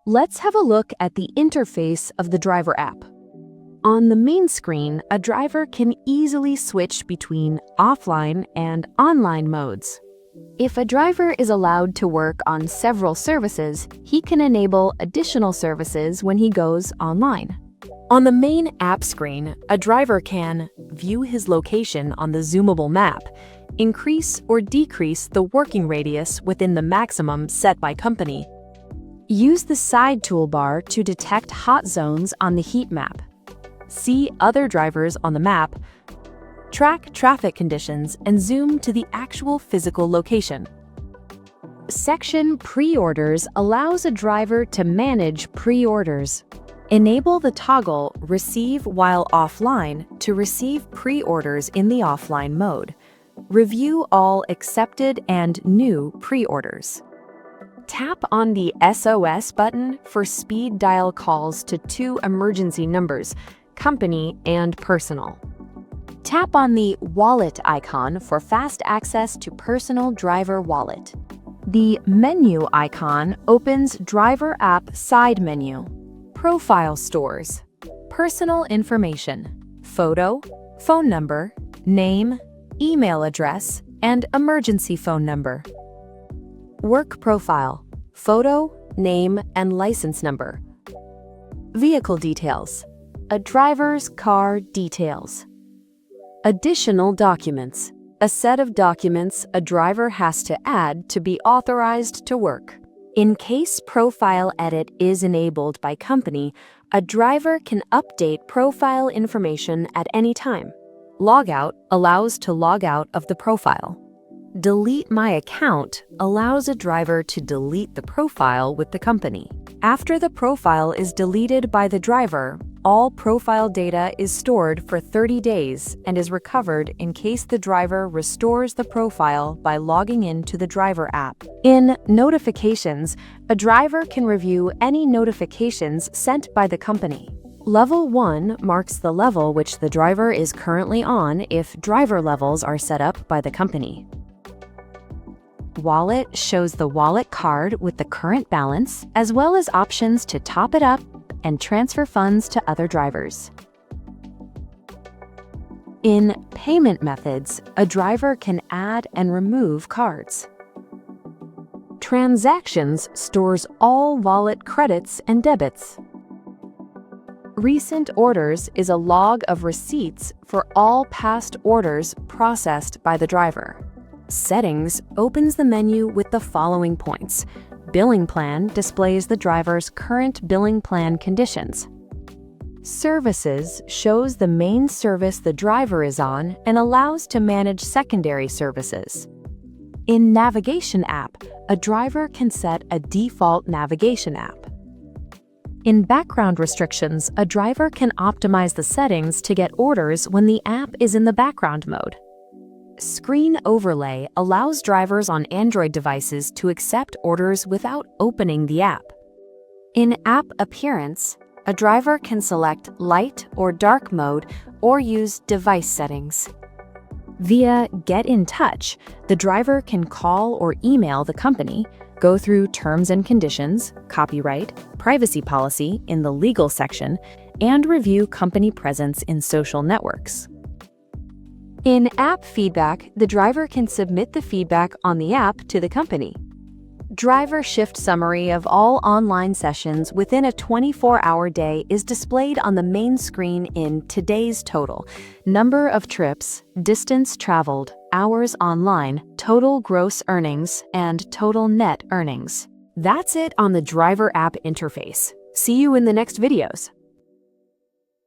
Let's have a look at the interface of the driver app. On the main screen, a driver can easily switch between offline and online modes. If a driver is allowed to work on several services, he can enable additional services when he goes online. On the main app screen, a driver can view his location on the zoomable map, increase or decrease the working radius within the maximum set by company, use the side toolbar to detect hot zones on the heat map, see other drivers on the map, track traffic conditions, and zoom to the actual physical location. Section Pre-orders allows a driver to manage pre-orders. Enable the toggle Receive while offline to receive pre-orders in the offline mode. Review all accepted and new pre-orders. Tap on the SOS button for speed dial calls to 2 emergency numbers, company and personal. Tap on the wallet icon for fast access to personal driver wallet. The menu icon opens driver app side menu. Profile stores personal information, photo, phone number, name, email address, and emergency phone number. Work profile, photo, name, and license number. Vehicle details, a driver's car details. Additional documents, a set of documents a driver has to add to be authorized to work. In case profile edit is enabled by company, a driver can update profile information at any time. Logout allows to log out of the profile. Delete my account allows a driver to delete the profile with the company. After the profile is deleted by the driver, all profile data is stored for 30 days and is recovered in case the driver restores the profile by logging into the driver app. In Notifications, a driver can review any notifications sent by the company. Level 1 marks the level which the driver is currently on if driver levels are set up by the company. Wallet shows the wallet card with the current balance, as well as options to top it up and transfer funds to other drivers. In Payment Methods, a driver can add and remove cards. Transactions stores all wallet credits and debits. Recent Orders is a log of receipts for all past orders processed by the driver. Settings opens the menu with the following points. Billing Plan displays the driver's current billing plan conditions. Services shows the main service the driver is on and allows to manage secondary services. In Navigation app, a driver can set a default navigation app. In Background restrictions, a driver can optimize the settings to get orders when the app is in the background mode. Screen Overlay allows drivers on Android devices to accept orders without opening the app. In App Appearance, a driver can select light or dark mode or use device settings. Via Get in Touch, the driver can call or email the company, go through terms and conditions, copyright, privacy policy in the legal section, and review company presence in social networks. In App Feedback, the driver can submit the feedback on the app to the company. Driver shift summary of all online sessions within a 24-hour day is displayed on the main screen in Today's Total, number of trips, distance traveled, hours online, total gross earnings, and total net earnings. That's it on the driver app interface. See you in the next videos.